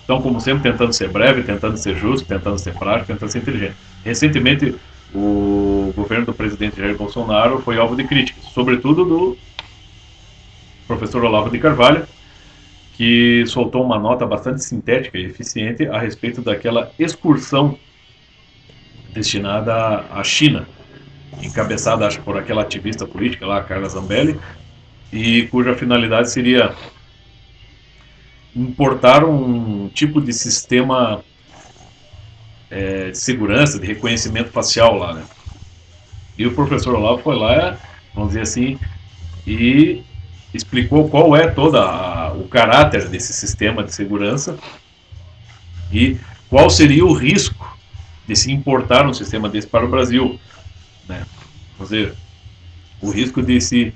Então, como sempre, tentando ser breve, tentando ser justo, tentando ser prático, tentando ser inteligente. Recentemente, o governo do presidente Jair Bolsonaro foi alvo de críticas, sobretudo do professor Olavo de Carvalho, que soltou uma nota bastante sintética e eficiente a respeito daquela excursão destinada à China, encabeçada, acho, por aquela ativista política lá, Carla Zambelli, e cuja finalidade seria importar um tipo de sistema de segurança, de reconhecimento facial lá, né? E o professor Olavo foi lá, vamos dizer assim, e explicou qual é o caráter desse sistema de segurança e qual seria o risco de se importar um sistema desse para o Brasil, né? Vamos dizer, o risco de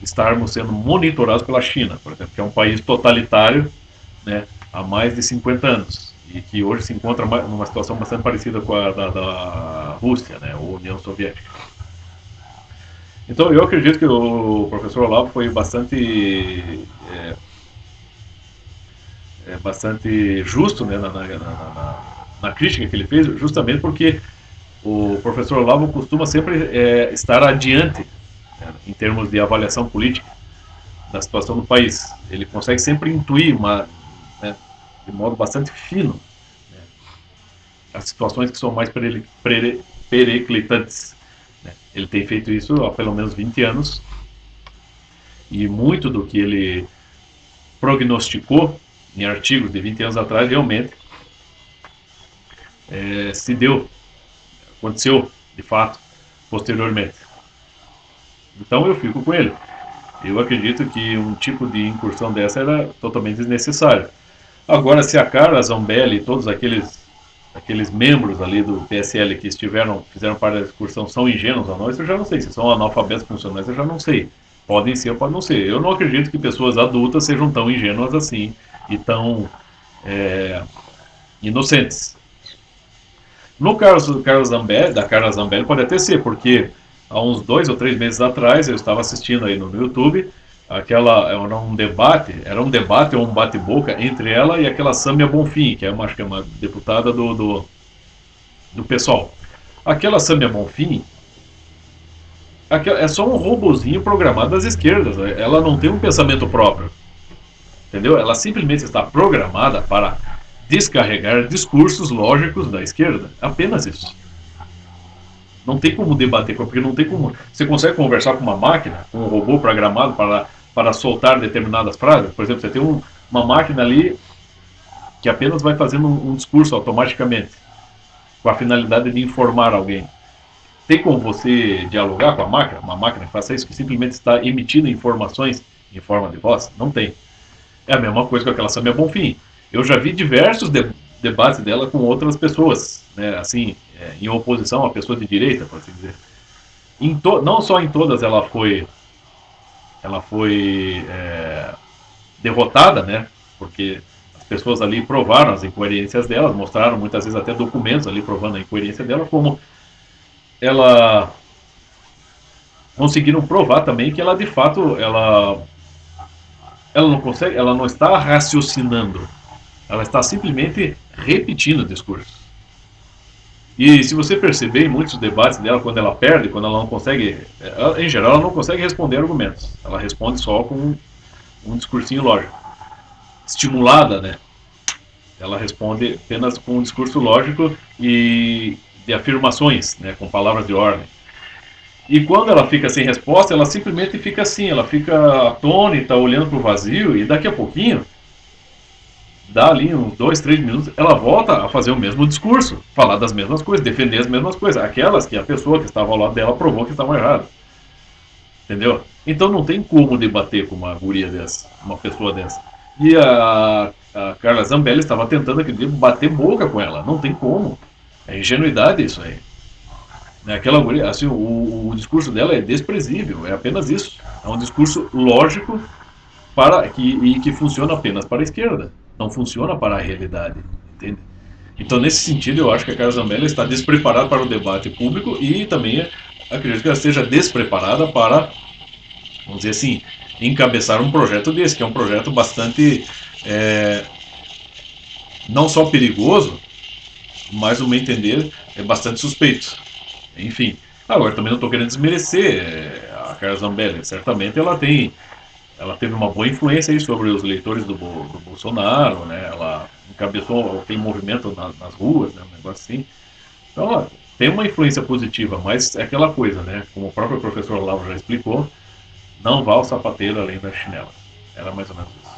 estarmos sendo monitorados pela China, por exemplo, que é um país totalitário, né, há mais de 50 anos e que hoje se encontra numa situação bastante parecida com a da Rússia, né, ou União Soviética. Então eu acredito que o professor Olavo foi bastante justo, né, na crítica que ele fez, justamente porque o professor Olavo costuma sempre estar adiante, né, em termos de avaliação política da situação do país. Ele consegue sempre intuir né, de modo bastante fino, né, as situações que são mais periclitantes. Né. Ele tem feito isso há pelo menos 20 anos e muito do que ele prognosticou em artigos de 20 anos atrás realmente se deu, aconteceu de fato posteriormente. Então eu fico com ele. Eu acredito que um tipo de incursão dessa era totalmente desnecessário. Agora, se a Carla Zambelli e todos aqueles membros ali do PSL que fizeram parte da excursão são ingênuos ou não, isso eu já não sei. Se são analfabetos funcionais, eu já não sei. Podem ser ou podem não ser. Eu não acredito que pessoas adultas sejam tão ingênuas assim e tão inocentes. No caso da Carla Zambelli pode até ser, porque há uns 2 ou 3 meses atrás eu estava assistindo aí no YouTube era um debate ou um bate-boca entre ela e aquela Sâmia Bonfim, que acho que é uma deputada do PSOL. Aquela Sâmia Bonfim é só um robozinho programado das esquerdas, ela não tem um pensamento próprio, entendeu? Ela simplesmente está programada para descarregar discursos lógicos da esquerda, apenas isso. Não tem como debater, porque não tem como. Você consegue conversar com uma máquina, com um robô programado para soltar determinadas frases? Por exemplo, você tem uma máquina ali que apenas vai fazendo um discurso automaticamente, com a finalidade de informar alguém. Tem como você dialogar com a máquina? Uma máquina que faça isso, que simplesmente está emitindo informações em forma de voz? Não tem. É a mesma coisa com aquela Samia Bonfim. Eu já vi diversos debates dela com outras pessoas, né, assim, em oposição a pessoas de direita, por assim dizer. Não só em todas ela foi derrotada, né, porque as pessoas ali provaram as incoerências dela, mostraram muitas vezes até documentos ali provando a incoerência dela, como ela conseguiram provar também que ela de fato ela não está raciocinando, ela está simplesmente repetindo o discurso. E se você perceber em muitos debates dela, quando ela perde, quando ela não consegue, em geral, ela não consegue responder argumentos. Ela responde só com um discursinho lógico. Estimulada, né? Ela responde apenas com um discurso lógico e de afirmações, né? Com palavras de ordem. E quando ela fica sem resposta, ela simplesmente fica assim, ela fica atônita, olhando para o vazio, e daqui a pouquinho dá ali uns 2, 3 minutos, ela volta a fazer o mesmo discurso, falar das mesmas coisas, defender as mesmas coisas, aquelas que a pessoa que estava ao lado dela provou que estavam erradas. Entendeu? Então não tem como debater com uma guria dessa, uma pessoa dessa. E a Carla Zambelli estava tentando aquele dia bater boca com ela, não tem como. É ingenuidade isso aí. Aquela guria, assim, o discurso dela é desprezível, é apenas isso. É um discurso lógico que funciona apenas para a esquerda, não funciona para a realidade, entende? Então, nesse sentido, eu acho que a Carla Zambelli está despreparada para o debate público e também acredito que ela esteja despreparada para, vamos dizer assim, encabeçar um projeto desse, que é um projeto bastante, é, não só perigoso, mas, no meu entender, é bastante suspeito. Enfim, agora também não estou querendo desmerecer a Carla Zambelli. Certamente ela teve uma boa influência aí sobre os eleitores do Bolsonaro, né? Ela encabeçou aquele movimento nas ruas, né? Um negócio assim. Então, ó, tem uma influência positiva, mas é aquela coisa, né? Como o próprio professor Olavo já explicou, não vá o sapateiro além da chinela. Era mais ou menos isso.